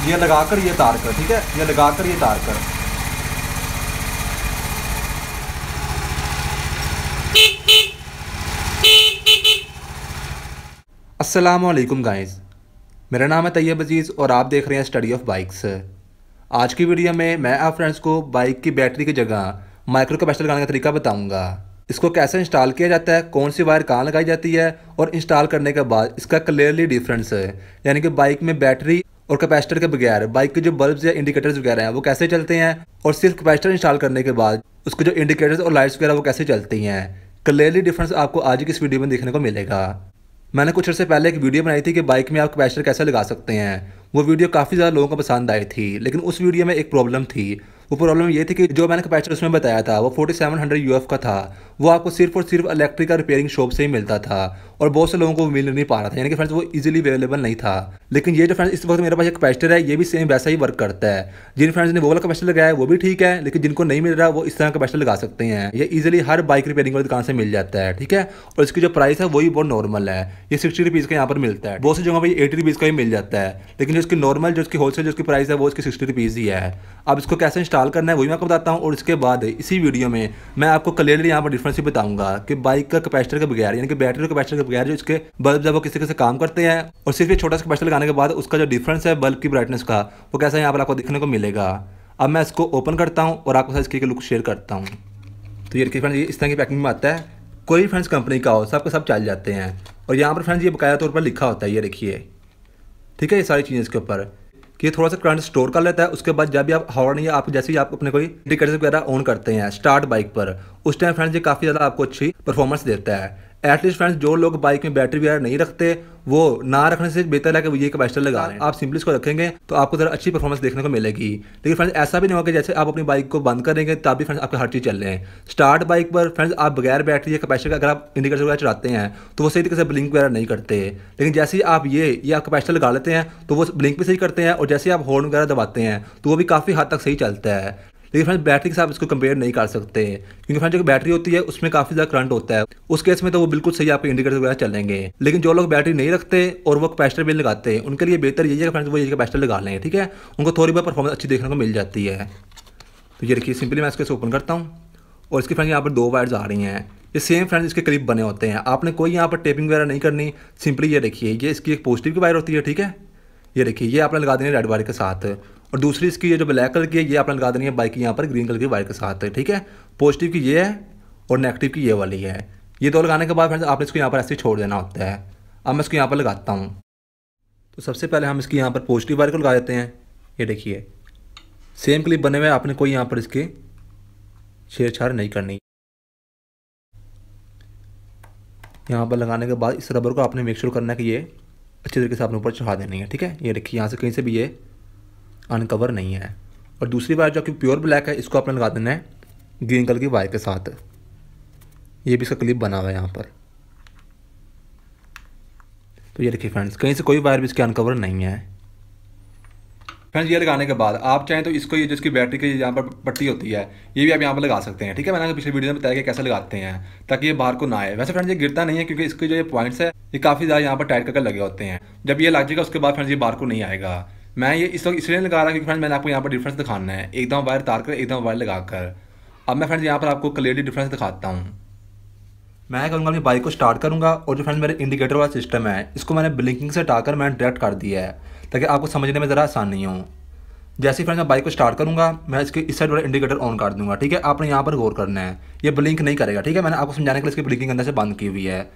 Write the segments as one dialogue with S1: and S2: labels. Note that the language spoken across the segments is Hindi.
S1: ये लगाकर ये तार कर, ठीक है, ये लगाकर ये तार कर। अस्सलामुअलैकुम गाइस, मेरा नाम है तैयब अजीज़ और आप देख रहे हैं स्टडी ऑफ बाइक्स। आज की वीडियो में मैं आप फ्रेंड्स को बाइक की बैटरी की जगह माइक्रो कैपेसिटर लगाने का तरीका बताऊंगा। इसको कैसे इंस्टॉल किया जाता है, कौन सी वायर कहाँ लगाई जाती है और इंस्टॉल करने के बाद इसका क्लियरली डिफरेंस है, यानी कि बाइक में बैटरी और कैपेसिटर के बगैर बाइक के जो बल्ब्स या इंडिकेटर्स वगैरह हैं वो कैसे चलते हैं, और सिर्फ कैपेसिटर इंस्टॉल करने के बाद उसके जो इंडिकेटर्स और लाइट्स वगैरह वो कैसे चलती हैं। क्लियरली डिफरेंस आपको आज की इस वीडियो में देखने को मिलेगा। मैंने कुछ अर्से पहले एक वीडियो बनाई थी कि बाइक में आप कैपेसिटर कैसे लगा सकते हैं। वो वीडियो काफ़ी ज़्यादा लोगों को पसंद आई थी, लेकिन उस वीडियो में एक प्रॉब्लम थी। वो प्रॉब्लम ये थी कि जो मैंने कैपेसिटर उसमें बताया था वो 4700 UF का था। वो आपको सिर्फ और सिर्फ इलेक्ट्रिक का रिपेयरिंग शॉप से ही मिलता था और बहुत से लोगों को मिल नहीं पा रहा था, यानी कि फ्रेंड्स वो इजीली अवेलेबल नहीं था। लेकिन ये जो फ्रेंड्स इस वक्त मेरे पास एक कैपेसिटर है, ये भी सेम वैसा ही वर्क करता है। जिन फ्रेंड्स ने वो वाला कैपेसिटर लगाया है वो भी ठीक है, लेकिन जिनको नहीं मिल रहा वो इस तरह कैपेसिटर लगा सकते हैं। ये इजीली हर बाइक रिपेयरिंग वाली दुकान से मिल जाता है, ठीक है। और इसकी जो प्राइस है वही बहुत नॉर्मल है, ये 60 रुपीज़ का यहाँ पर मिलता है। बहुत सी जगह पर 80 रुपीज़ का ही मिल जाता है, लेकिन जो इसकी नॉर्मल जो इसकी होलसेल जो इसकी प्राइस है वो इसकी 60 रुपीज़ ही है। अब इसको कैसे इंस्टॉल करना है वही मैं आपको बताता हूँ, और इसके बाद इसी वीडियो में मैं आपको क्लियरली यहाँ पर डिफरेंस ही बताऊंगा कि बाइक का कैपेसिटर के बगैर, यानी कि बैटरी और कैपेसिटर के बगैर जो इसके बल्ब है वो किस तरह से काम करते हैं, और सिर्फ एक छोटा सा कैपेसिटर लगाने के बाद उसका जो डिफरेंस है बल्ब की ब्राइटनेस का वो कैसा यहाँ पर आपको देखने को मिलेगा। अब मैं इसको ओपन करता हूँ और आपके साथ इसकी लुक शेयर करता हूँ। तो ये फ्रेंड्स ये इस तरह की पैकिंग में आता है, कोई फ्रेंड्स कंपनी का हो सबके सब चल जाते हैं। और यहाँ पर फ्रेंड्स ये बकाया तौर पर लिखा होता है, ये देखिए, ठीक है, ये सारी चीज़ें इसके ऊपर कि थोड़ा सा करंट स्टोर कर लेता है। उसके बाद जब भी आप हॉर्न या आप जैसे ही आप अपने कोई इंडिकेटर वगैरह ऑन करते हैं स्टार्ट बाइक पर, उस टाइम फ्रेंड्स ये काफ़ी ज़्यादा आपको अच्छी परफॉर्मेंस देता है। एटलीस्ट फ्रेंड्स जो लोग बाइक में बैटरी वगैरह नहीं रखते वो ना रखने से बेहतर है कि वो ये कैपेसिटर लगा रहे हैं। आप सिंपली इसको रखेंगे तो आपको ज़रा अच्छी परफॉर्मेंस देखने को मिलेगी। लेकिन फ्रेंड्स ऐसा भी नहीं होगा कि जैसे आप अपनी बाइक को बंद करेंगे तब भी फ्रेंड्स आपके हर चीज़ चल रहे हैं। स्टार्ट बाइक पर फ्रेंड्स आप बगैर बैटरी या कैपेसिटर का अगर आप इंडिकेटर वगैरह चलाते हैं तो वो सही तरीके से ब्लिंक वगैरह नहीं करते। लेकिन जैसे ही आप ये आप कैपेसिटर लगा लेते हैं तो वो ब्लिंक भी सही करते हैं, और जैसे आप हॉर्न वगैरह दबाते हैं तो वो भी काफ़ी हद तक सही चलता है। लेकिन फ्रेंड्स बैटरी के साथ इसको कंपेयर नहीं कर सकते, क्योंकि फ्रेंड्स जो बैटरी होती है उसमें काफ़ी ज़्यादा करंट होता है। उस केस में तो वो बिल्कुल सही आपके इंडिकेटर वगैरह चलेंगे। लेकिन जो लोग बैटरी नहीं रखते और वो कैपेसिटर भी लगाते हैं उनके लिए बेहतर यही है कि फ्रेंड्स वो ये कैपेसिटर लगा लें, ठीक है। उनको थोड़ी बहुत परफॉर्मेंस अच्छी देखने को मिल जाती है। तो ये देखिए सिंपली मैं इसको ओपन करता हूँ और इसकी फ्रेंड्स यहाँ पर 2 वायर्स आ रही हैं। ये सेम फ्रेंड्स इसके करीब बने होते हैं, आपने कोई यहाँ पर टेपिंग वगैरह नहीं करनी। सिंपली ये देखिए, ये इसकी एक पॉजिटिव की वायर होती है, ठीक है। ये देखिए ये आपने लगा देनी है रेड वायर के साथ, और दूसरी इसकी ये जो ब्लैक कलर की है ये आपने लगा देनी है बाइक की यहाँ पर ग्रीन कलर की वायर के साथ, ठीक है। पॉजिटिव की ये है और नेगेटिव की ये वाली है। ये 2 लगाने के बाद फ्रेंड्स आपने इसको यहाँ पर ऐसे छोड़ देना होता है। अब मैं इसको यहाँ पर लगाता हूँ। तो सबसे पहले हम इसकी यहाँ पर पॉजिटिव वायर को लगा देते हैं। ये देखिए सेम क्लिप बने हुए, आपने कोई यहाँ पर इसके छेड़छाड़ नहीं करनी। यहाँ पर लगाने के बाद इस रबर को आपने मेक श्योर करना है कि ये अच्छे तरीके से आपने ऊपर चढ़ा देनी है, ठीक है। ये देखिए यहाँ से कहीं से भी ये अनकवर नहीं है। और दूसरी वायर जो कि प्योर ब्लैक है इसको आपने लगा देना है ग्रीन कलर की वायर के साथ। ये भी इसका क्लिप बना हुआ है यहाँ पर। तो ये देखिए फ्रेंड्स कहीं से कोई वायर भी इसके अनकवर नहीं है। फ्रेंड्स ये लगाने के बाद आप चाहें तो इसको ये जिसकी बैटरी की यहाँ पर पट्टी होती है ये भी आप यहाँ पर लगा सकते हैं, ठीक है। मैंने पिछले वीडियो में बताया कि कैसे लगाते हैं ताकि ये बाहर को ना आए। वैसे फ्रेंड्स ये गिरता नहीं है क्योंकि इसके जो ये पॉइंट्स है ये काफ़ी ज़्यादा यहाँ पर टाइट करके लगे होते हैं। जब ये लग जाएगा उसके बाद फ्रेंड्स ये बाहर को नहीं आएगा। मैं ये इस वक्त इसलिए लगा रहा क्योंकि फ्रेंड्स मैंने आपको यहाँ पर डिफरेंस दिखाना है, एकदम वायर तार कर एकदम वायर लगाकर। अब मैं फ्रेंड्स यहाँ पर आपको क्लियरली डिफरेंस दिखाता हूँ। मैं करूँगा अपनी बाइक को स्टार्ट करूँगा और जो फ्रेंड्स मेरे इंडिकेटर वाला सिस्टम है इसको मैंने ब्लिंकिंग से हटाकर मैंने डायरेक्ट कर दिया है ताकि आपको समझने में ज़रा आसानी हो। जैसे ही फ्रेंड्स मैं बाइक को स्टार्ट करूँगा मैं इसके इस साइड वाला इंडिकेटर ऑन कर दूँगा, ठीक है। आपने यहाँ पर गौर करना है, ये ब्लिंक नहीं करेगा, ठीक है। मैंने आपको समझाने के लिए इसकी ब्लिंकिंग अंदर से बंद की हुई है।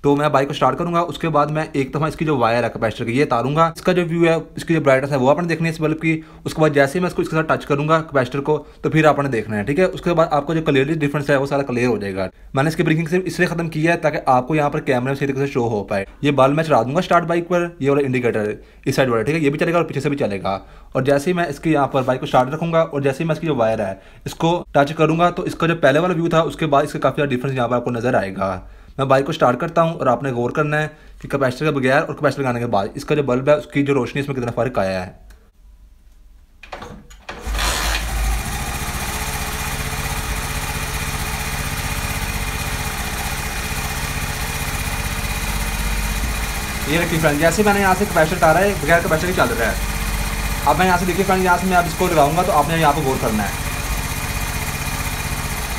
S1: तो मैं बाइक को स्टार्ट करूँगा, उसके बाद मैं एक दफ़ा इसकी जो वायर है कैपेसिटर की ये तारूंगा। इसका जो व्यू है इसकी जो ब्राइटनेस है वो आपने देखनी है इस बल्ब की। उसके बाद जैसे ही मैं इसको इसके साथ टच करूँगा कैपेसिटर को तो फिर आपने देखना है, ठीक है। उसके बाद आपको जो क्लियरली डिफरेंस है वो सारा क्लियर हो जाएगा। मैंने इसकी ब्लिंकिंग से इसलिए खत्म किया है ताकि आपको यहाँ पर कैमरे में सही तरीके से शो हो पाए। ये बल्ब मैं चला दूंगा स्टार्ट बाइक पर, ये वाला इंडिकेटर इस साइड वाला, ठीक है, ये भी चलेगा और पीछे से भी चलेगा। और जैसे ही मैं इसके यहाँ पर बाइक को स्टार्ट रखूँगा और जैसे ही मैं इसकी जो वायर है इसको टच करूँगा तो इसका जो पहले वाला व्यू था उसके बाद इसका काफ़ी ज़्यादा डिफरेंस यहाँ पर आपको नजर आएगा। मैं बाइक को स्टार्ट करता हूँ और आपने गौर करना है कि कैपेसिटर के बगैर और कैपेसिटर लगाने के बाद इसका जो बल्ब है उसकी जो रोशनी इसमें कितना फ़र्क आया है। ये देखिए फ्रेंड्स जैसे मैंने यहाँ से कैपेसिटर उतारा है बगैर कैपेसिटर ही चल रहा है। अब मैं यहाँ से देखिए फ्रेंड्स, यहाँ से मैं अब इसको लगाऊंगा तो आपने यहाँ पर गौर करना है।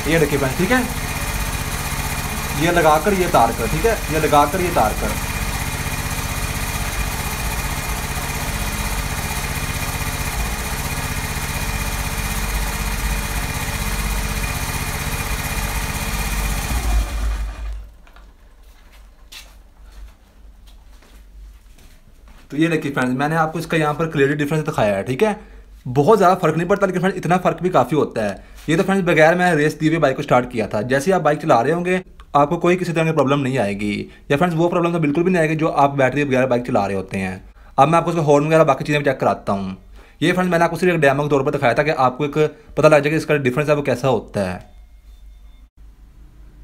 S1: ये देखिए फ्रेंड्स, ठीक है, ये लगाकर ये तार कर, ठीक है, ये लगाकर ये तार कर। तो ये देखिए फ्रेंड्स, मैंने आपको इसका यहाँ पर क्लियरली डिफरेंस दिखाया है, ठीक है। बहुत ज़्यादा फर्क नहीं पड़ता, लेकिन फ्रेंड्स इतना फर्क भी काफ़ी होता है। ये तो फ्रेंड्स बगैर मैं रेस दिए हुए बाइक को स्टार्ट किया था। जैसे ही आप बाइक चला रहे होंगे आपको कोई किसी तरह की प्रॉब्लम नहीं आएगी, या फ्रेंड्स वो प्रॉब्लम तो बिल्कुल भी नहीं आएगी जो आप बैटरी बगैर बाइक चला रहे होते हैं। अब मैं आपको उसका हॉर्न वगैरह बाकी चीज़ें चेक कराता हूँ। ये फ्रेंड्स मैंने आपको सिर्फ एक डेमो के तौर पर दिखाया था कि आपको एक पता लग जाए कि इसका डिफरेंस है वो कैसा होता है।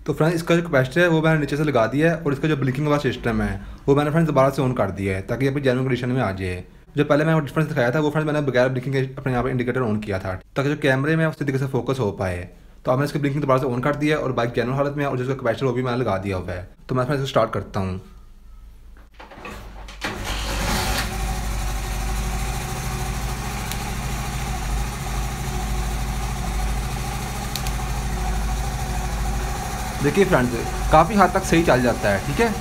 S1: तो फ्रेंड्स इसका जो कैपेसिटर है वो मैंने नीचे से लगा दिया है, और इसका जो ब्लिंकिंग वाला सिस्टम है वो मैंने फ्रेंड्स दोबारा से ऑन कर दिया है ताकि अपनी जेन्युइन कंडीशन में आ जाए। जो पहले मैंने डिफरेंस दिखाया था वो फ्रेंड्स मैंने बगैर ब्लिंकिंग के अपने यहाँ पर इंडिकेटर ऑन किया था ताकि जो कैमरे में उस तरीके से फोकस हो पाए। तो अब मैंने इसकी ब्लिंकिंग दोबारा से ऑन कर दिया है और बाइक जेन्युइन हालत में है, और जिसका कैपेसिटर वो भी मैंने लगा दिया हुआ है। तो मैं फ्रेंड्स इसको स्टार्ट करता हूँ। देखिए फ्रेंड्स काफ़ी हद तक सही चल जाता है, ठीक है।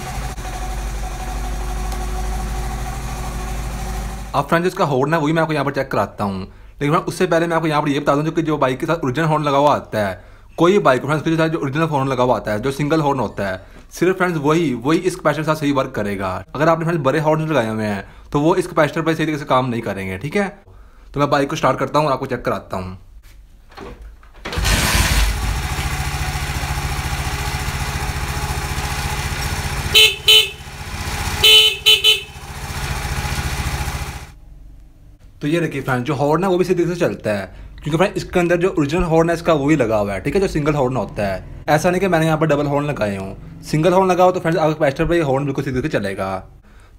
S1: अब फ्रेंड्स इसका हॉर्न है वही मैं आपको यहाँ पर चेक कराता हूँ, लेकिन फ्रेंड्स उससे पहले मैं आपको यहाँ पर ये बता दूँ कि जो बाइक के साथ ओरिजिनल हॉर्न लगा हुआ आता है, कोई बाइक फ्रेंड्स के साथ जो ओरिजिनल हॉर्न लगा हुआ आता है, जो सिंगल हॉर्न होता है, सिर्फ फ्रेंड्स वही इस कैपेसिटर के साथ सही वर्क करेगा। अगर आपने फ्रेंड्स बड़े हॉर्न लगाए हुए हैं तो वो इस कैपेसिटर पर सही तरीके से काम नहीं करेंगे, ठीक है। तो मैं बाइक को स्टार्ट करता हूँ और आपको चेक कराता हूँ। तो ये देखिए फ्रेंड्स जो हॉर्न है वो भी सीधे से चलता है, क्योंकि फ्रेंड्स इसके अंदर जो ओरिजिनल हॉर्न है इसका वही लगा हुआ है, ठीक है, जो सिंगल हॉर्न होता है। ऐसा नहीं कि मैंने यहाँ पर डबल हॉर्न लगाए हों। सिंगल हॉर्न लगा हो तो फ्रेंड्स आपके कैपेसिटर पर ये हॉर्न बिल्कुल सीधे से चलेगा।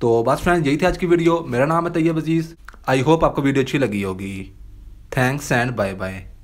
S1: तो बस फ्रेंड्स यही थी आज की वीडियो। मेरा नाम है तैयब अजीज़। आई होप आपको वीडियो अच्छी लगी होगी। Thanks and bye bye.